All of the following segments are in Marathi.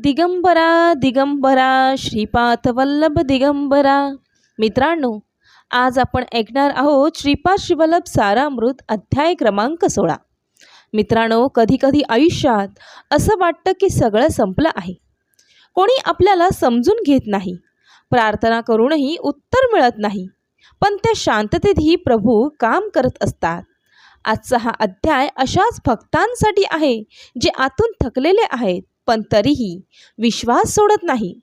दिगंबरा दिगंबरा श्रीपाद वल्लभ दिगंबरा. मित्रांनो, आज आपण ऐकणार आहोत श्रीपाद श्रीवल्लभ सारामृत अध्याय क्रमांक 16. मित्रांनो, कधी कधी आयुष्यात असं वाटतं की सगळं संपलं आहे. कोणी आपल्याला समजून घेत नाही, प्रार्थना करूनही उत्तर मिळत नाही, पण त्या शांततेतही प्रभू काम करत असतात. आजचा हा अध्याय अशाच भक्तांसाठी आहे जे आतून थकलेले आहेत पण तरीही विश्वास सोडत नाही.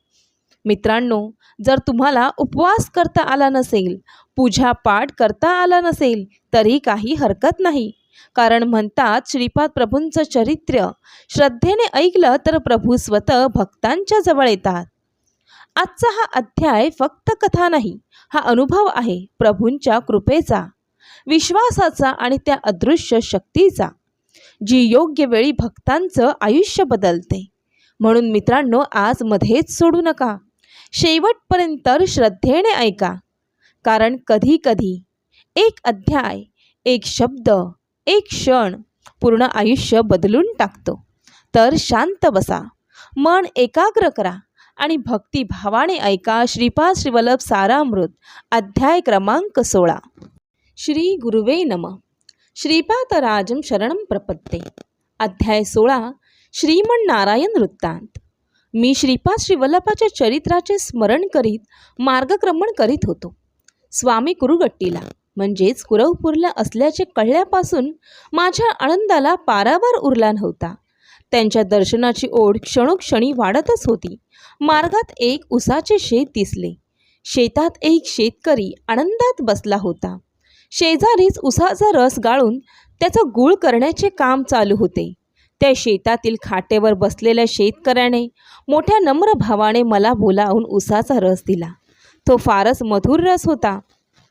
मित्रांनो, जर तुम्हाला उपवास करता आला नसेल, पूजा पाठ करता आला नसेल तरी काही हरकत नाही, कारण म्हणतात श्रीपाद प्रभूंचं चरित्र श्रद्धेने ऐकलं तर प्रभू स्वतः भक्तांच्या जवळ येतात. आजचा हा अध्याय फक्त कथा नाही, हा अनुभव आहे प्रभूंच्या कृपेचा, विश्वासाचा आणि त्या अदृश्य शक्तीचा, जी योग्य वेळी भक्तांचं आयुष्य बदलते. म्हणून मित्रांनो, आज मध्येच सोडू नका, शेवटपर्यंत श्रद्धेने ऐका, कारण कधी कधी एक अध्याय, एक शब्द, एक क्षण पूर्ण आयुष्य बदलून टाकतो. तर शांत बसा, मन एकाग्र करा आणि भक्तिभावाने ऐका श्रीपाद श्रीवल्लभ सारामृत अध्याय क्रमांक 16. श्री गुरुवे नमः. श्रीपादराजं शरणं प्रपद्ये. अध्याय 16. श्रीमन्नारायण वृत्तांत. मी श्रीपाद श्रीवल्लभाच्या चरित्राचे स्मरण करीत मार्गक्रमण करीत होतो. स्वामी कुरुगट्टीला म्हणजेच कुरवपूरला असल्याचे कळल्यापासून माझ्या आनंदाला पारावार उरला नव्हता. त्यांच्या दर्शनाची ओढ क्षणोक्षणी वाढतच होती. मार्गात एक उसाचे शेत दिसले. शेतात एक शेतकरी आनंदात बसला होता. शेजारीच उसाचा रस गाळून त्याचा गूळ करण्याचे काम चालू होते. त्या शेतातील खाटेवर बसलेल्या शेतकऱ्याने मोठ्या नम्र भावाने मला बोलावून उसाचा रस दिला. तो फारच मधुर रस होता.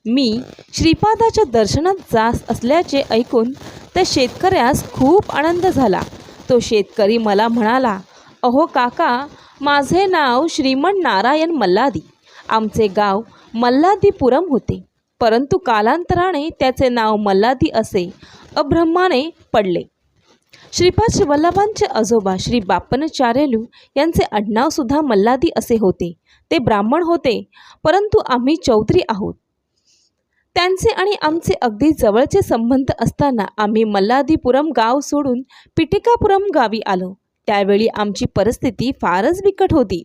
मी श्रीपादाच्या दर्शनात जात असल्याचे ऐकून त्या शेतकऱ्यास खूप आनंद झाला. तो शेतकरी मला म्हणाला, अहो काका, माझे नाव श्रीमन्नारायण मल्लादी. आमचे गाव मल्लादीपुरम होते, परंतु कालांतराने त्याचे नाव मल्लादी असे अभ्रमाने पडले. श्रीपाद श्रीवल्लभांचे आजोबा श्री बाप्पनचार्यलू यांचे आडनावसुद्धा मल्लादी असे होते. ते ब्राह्मण होते, परंतु आम्ही चौधरी आहोत. त्यांचे आणि आमचे अगदी जवळचे संबंध असताना आम्ही मल्लादीपुरम गाव सोडून पिटिकापुरम गावी आलो. त्यावेळी आमची परिस्थिती फारच बिकट होती.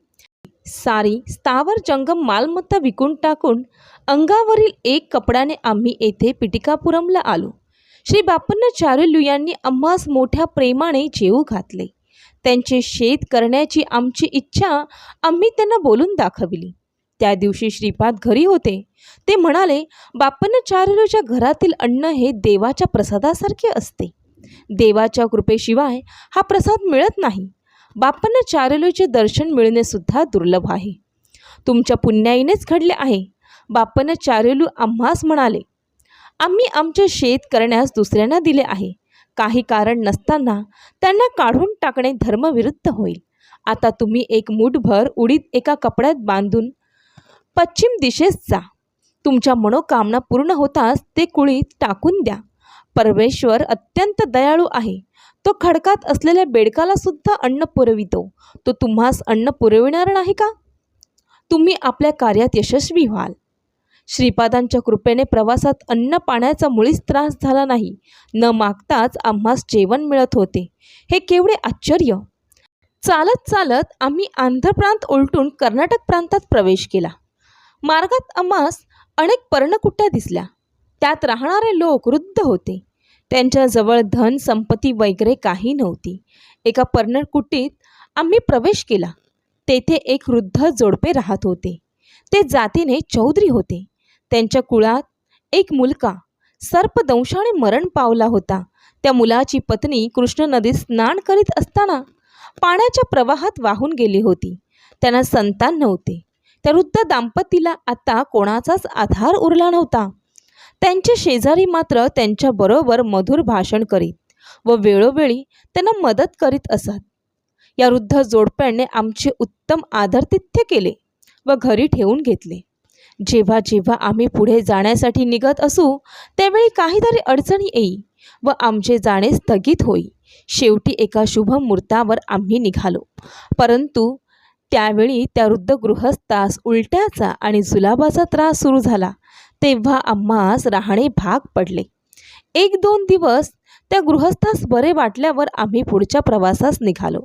सारी स्थावर जंगम मालमत्ता विकून टाकून अंगावरील एक कपड्याने आम्ही येथे पिटिकापुरमला आलो. श्री बाप्पनचार्यलू यांनी आम्हास मोठ्या प्रेमाने जेवू घातले. त्यांचे शेत करण्याची आमची इच्छा आम्ही त्यांना बोलून दाखविली. त्या दिवशी श्रीपाद घरी होते. ते म्हणाले, बाप्पनचार्यलूच्या घरातील अन्न हे देवाच्या प्रसादासारखे असते. देवाच्या कृपेशिवाय हा प्रसाद मिळत नाही. बाप्पनचार्यलूचे दर्शन मिळणे सुद्धा दुर्लभ आहे. तुमच्या पुण्याईनेच घडले आहे. बाप्पनचार्यलू आम्हास म्हणाले, आम्ही आमचे शेत करण्यास दुसऱ्यांना दिले आहे. काही कारण नसताना त्यांना काढून टाकणे धर्मविरुद्ध होईल. आता तुम्ही एक मूठभर उडीद एका कपड्यात बांधून पश्चिम दिशेस जा. तुमच्या मनोकामना पूर्ण होताच ते कुळीत टाकून द्या. परमेश्वर अत्यंत दयाळू आहे. तो खडकात असलेल्या बेडकाला सुद्धा अन्न पुरवितो. तो तुम्हास अन्न पुरविणार नाही का? तुम्ही आपल्या कार्यात यशस्वी व्हाल. श्रीपादांच्या कृपेने प्रवासात अन्न पाण्याचा मुळीच त्रास झाला नाही. न मागताच आम्हास जेवण मिळत होते. हे केवढे आश्चर्य! चालत चालत आम्ही आंध्र प्रांत उलटून कर्नाटक प्रांतात प्रवेश केला. मार्गात आम्हास अनेक पर्णकुट्या दिसल्या. त्यात राहणारे लोक वृद्ध होते. त्यांच्याजवळ धन संपत्ती वगैरे काही नव्हती. एका पर्णकुटीत आम्ही प्रवेश केला. तेथे एक वृद्ध जोडपे राहत होते. ते जातीने चौधरी होते. त्यांच्या कुळात एक मुलगा सर्पदंशाने मरण पावला होता. त्या मुलाची पत्नी कृष्ण नदीत स्नान करीत असताना पाण्याच्या प्रवाहात वाहून गेली होती. त्यांना संतान नव्हते. त्या वृद्ध दाम्पतीला आता कोणाचाच आधार उरला नव्हता. त्यांचे शेजारी मात्र त्यांच्याबरोबर मधुर भाषण करीत व वेळोवेळी त्यांना मदत करीत असत. या वृद्ध जोडप्याने आमचे उत्तम आदरातिथ्य केले व घरी ठेवून घेतले. जेव्हा जेव्हा आम्ही पुढे जाण्यासाठी निघत असू त्यावेळी काहीतरी अडचणी येई. व आमचे जाणे स्थगित होई. शेवटी एका शुभ मुहूर्तावर आम्ही निघालो. परंतु त्यावेळी त्या वृद्ध गृहस्थास उलट्याचा आणि जुलाबाचा त्रास सुरू झाला. तेव्हा आम्हास राहणे भाग पडले. 1-2 दिवस त्या गृहस्थास बरे वाटल्यावर आम्ही पुढच्या प्रवासास निघालो.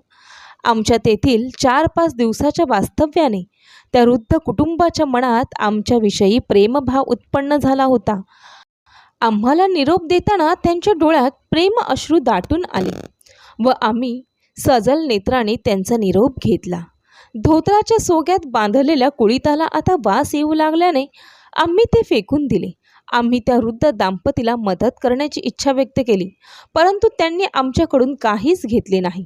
आमच्या तेथील 4-5 दिवसाच्या वास्तव्याने त्या वृद्ध कुटुंबाच्या मनात आमच्याविषयी प्रेमभाव उत्पन्न झाला होता. आम्हाला निरोप देताना त्यांच्या डोळ्यात प्रेम अश्रू दाटून आले व आम्ही सजल नेत्राने त्यांचा निरोप घेतला. धोतराच्या सोग्यात बांधलेल्या कुळीताला आता वास येऊ लागल्याने आम्ही ते फेकून दिले. आम्ही त्या वृद्ध दाम्पतीला मदत करण्याची इच्छा व्यक्त केली, परंतु त्यांनी आमच्याकडून काहीच घेतले नाही.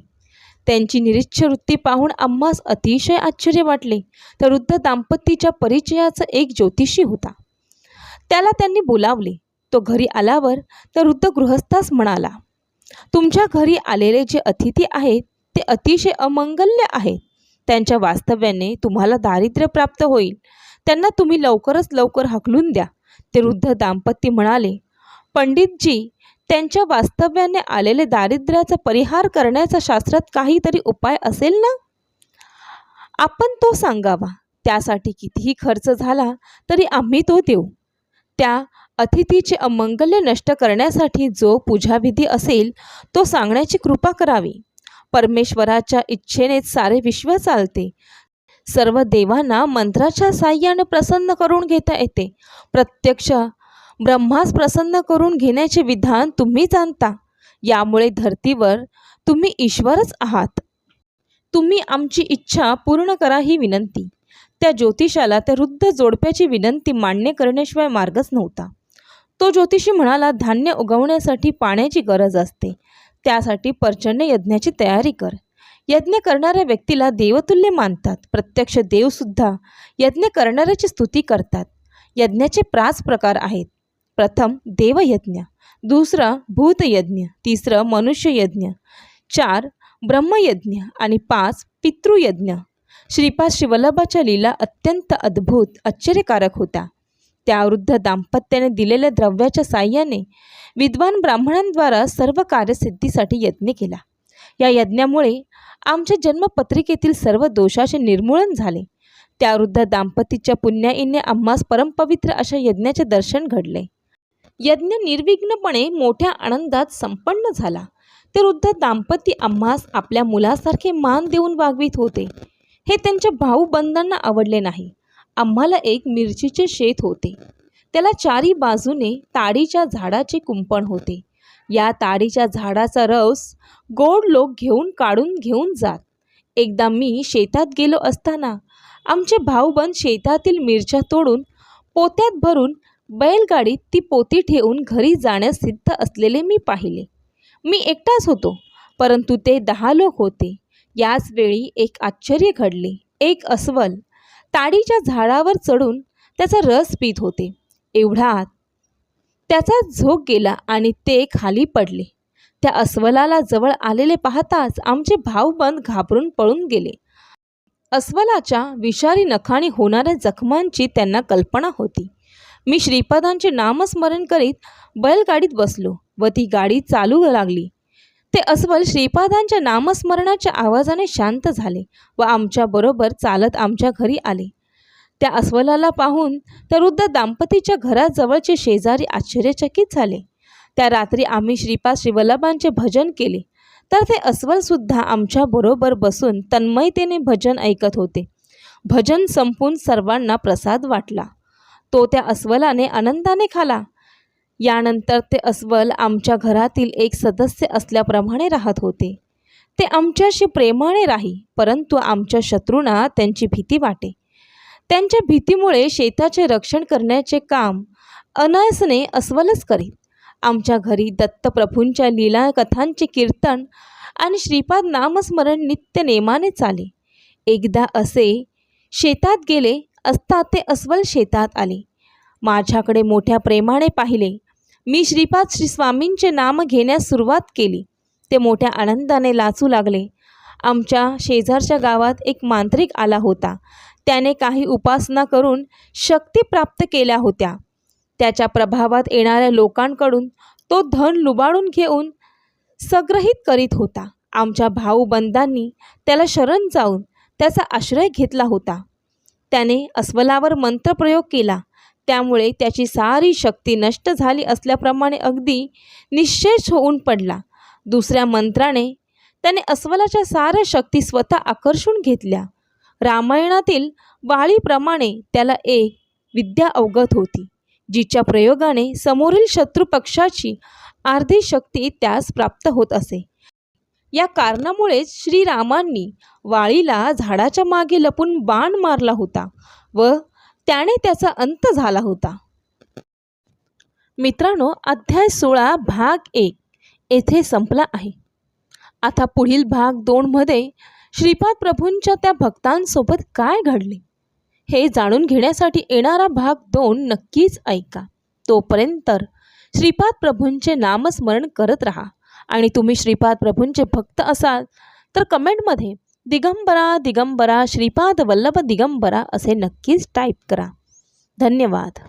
त्यांची निरीच्छ वृत्ती पाहून आम्हास अतिशय आश्चर्य वाटले. त्या वृद्ध दाम्पतीच्या परिचयाचा एक ज्योतिषी होता. त्याला त्यांनी बोलावले. तो घरी आल्यावर त्या वृद्ध गृहस्थास म्हणाला, तुमच्या घरी आलेले जे अतिथी आहेत ते अतिशय अमंगल्य आहेत. त्यांच्या वास्तव्याने तुम्हाला दारिद्र्य प्राप्त होईल. त्यांना तुम्ही लवकरच लवकर हकलून द्या. ते वृद्ध दाम्पत्य म्हणाले, पंडितजी, त्यांच्या वास्तव्याने आलेले दारिद्र्याचा परिहार करण्याचा शास्त्रात काहीतरी उपाय असेल ना? आपण तो सांगावा. त्यासाठी कितीही खर्च झाला तरी आम्ही तो देऊ. त्या अतिथीचे अमंगल्य नष्ट करण्यासाठी जो पूजाविधी असेल तो सांगण्याची कृपा करावी. परमेश्वराच्या इच्छेनेच सारे विश्व चालते. सर्व देवांना मंत्राच्या साह्याने प्रसन्न करून घेता येते. प्रत्यक्ष ब्रह्मास प्रसन्न करून घेण्याचे विधान तुम्ही जाणता. यामुळे धर्तीवर तुम्ही ईश्वरच आहात. तुम्ही आमची इच्छा पूर्ण करा ही विनंती. त्या ज्योतिषाला त्या वृद्ध जोडप्याची विनंती मान्य करण्याशिवाय मार्गच नव्हता. तो ज्योतिषी म्हणाला, धान्य उगवण्यासाठी पाण्याची गरज असते. त्यासाठी पर्जन्य यज्ञाची तयारी कर. यज्ञ करणाऱ्या व्यक्तीला देवतुल्य मानतात. प्रत्यक्ष देवसुद्धा यज्ञ करणाऱ्याची स्तुती करतात. यज्ञाचे 5 प्रकार आहेत. प्रथम देवयज्ञ, दुसरा भूतयज्ञ, तिसरं मनुष्ययज्ञ, 4 ब्रह्मयज्ञ आणि 5 पितृयज्ञ. श्रीपाद श्रीवल्लभाच्या लीला अत्यंत अद्भुत आश्चर्यकारक होत्या. त्या वृद्ध दाम्पत्याने दिलेल्या द्रव्याच्या साह्याने विद्वान ब्राह्मणांद्वारा सर्व कार्यसिद्धीसाठी यज्ञ केला. या यज्ञामुळे आमच्या जन्मपत्रिकेतील सर्व दोषाचे निर्मूलन झाले. त्या वृद्ध दाम्पतीच्या पुण्याईने आम्हास परमपवित्र अशा यज्ञाचे दर्शन घडले. यज्ञ निर्विघ्नपणे मोठ्या आनंदात संपन्न झाला. ते वृद्ध दाम्पती आम्हास आपल्या मुलासारखे मान देऊन वागवित होते. हे त्यांच्या भाऊबंधांना आवडले नाही. आम्हाला एक मिरचीचे शेत होते. त्याला 4ही बाजूने ताडीच्या झाडाचे कुंपण होते. या ताडीच्या झाडाचा रस गोड लोक काढून घेऊन जात. एकदा मी शेतात गेलो असताना आमचे भाऊबंद शेतातील मिरच्या तोडून पोत्यात भरून बैलगाडीत ती पोती ठेवून घरी जाण्यास सिद्ध असलेले मी पाहिले. मी एकटाच होतो, परंतु ते 10 लोक होते. याच वेळी एक आश्चर्य घडले. एक अस्वल ताडीच्या झाडावर चढून त्याचा रस पीत होते. एवढ्यात त्याचा झोक गेला आणि ते खाली पडले. त्या अस्वलाला जवळ आलेले पाहताच आमचे भाऊबंद घाबरून पळून गेले. अस्वलाच्या विषारी नखाने होणाऱ्या जखमांची त्यांना कल्पना होती. मी श्रीपादांचे नामस्मरण करीत बैलगाडीत बसलो व ती गाडी चालू लागली. ते अस्वल श्रीपादांच्या नामस्मरणाच्या आवाजाने शांत झाले व आमच्याबरोबर चालत आमच्या घरी आले. त्या अस्वलाला पाहून त्या वृद्ध दाम्पतीच्या घराजवळचे शेजारी आश्चर्यचकित झाले. त्या रात्री आम्ही श्रीपाद श्रीवल्लभांचे भजन केले तर ते अस्वलसुद्धा आमच्याबरोबर बसून तन्मयतेने भजन ऐकत होते. भजन संपून सर्वांना प्रसाद वाटला. तो त्या अस्वलाने आनंदाने खाला. यानंतर ते अस्वल आमच्या घरातील एक सदस्य असल्याप्रमाणे राहत होते. ते आमच्याशी प्रेमाने राही, परंतु आमच्या शत्रूंना त्यांची भीती वाटे. त्यांच्या भीतीमुळे शेताचे रक्षण करण्याचे काम अनायासने अस्वलच करीत. आमच्या घरी दत्तप्रभूंच्या लीला कथांचे कीर्तन आणि श्रीपाद नामस्मरण नित्य नेमाने चाले. एकदा असे शेतात गेले असता ते अस्वल शेतात आले. माझ्याकडे मोठ्या प्रेमाने पाहिले. मी श्रीपाद श्री स्वामींचे नाम घेण्यास सुरुवात केली. ते मोठ्या आनंदाने लाचू लागले. आमच्या शेजारच्या गावात एक मांत्रिक आला होता. त्याने काही उपासना करून शक्ती प्राप्त केल्या होत्या. त्याच्या प्रभावात येणाऱ्या लोकांकडून तो धन लुबाडून घेऊन संग्रहित करीत होता. आमच्या भाऊबंदांनी त्याला शरण जाऊन त्याचा आश्रय घेतला होता. त्याने अस्वलावर मंत्रप्रयोग केला. त्यामुळे त्याची सारी शक्ती नष्ट झाली असल्याप्रमाणे अगदी निश्शेष होऊन पडला. दुसऱ्या मंत्राने त्याने अस्वलाच्या साऱ्या शक्ती स्वतः आकर्षून घेतल्या. रामायणातील वाळीप्रमाणे त्याला एक विद्या अवगत होती, जिच्या प्रयोगाने समोरील शत्रू पक्षाची अर्धी शक्ती त्यास प्राप्त होत असे. या कारणामुळेच श्रीरामांनी वाळीला झाडाच्या मागे लपून बाण मारला होता व त्याने त्याचा अंत झाला होता. मित्रांनो, अध्याय 16 भाग 1 येथे संपला आहे. आता पुढील भाग 2 मध्ये श्रीपाद प्रभूंच्या त्या भक्तांसोबत काय घडले हे जाणून घेण्यासाठी येणारा भाग 2 नक्कीच ऐका. तोपर्यंत श्रीपाद प्रभूंचे नामस्मरण करत राहा आणि तुम्ही श्रीपाद प्रभूंचे भक्त असाल तर कमेंटमध्ये दिगंबरा दिगंबरा श्रीपाद वल्लभ दिगंबरा असे नक्कीच टाईप करा. धन्यवाद.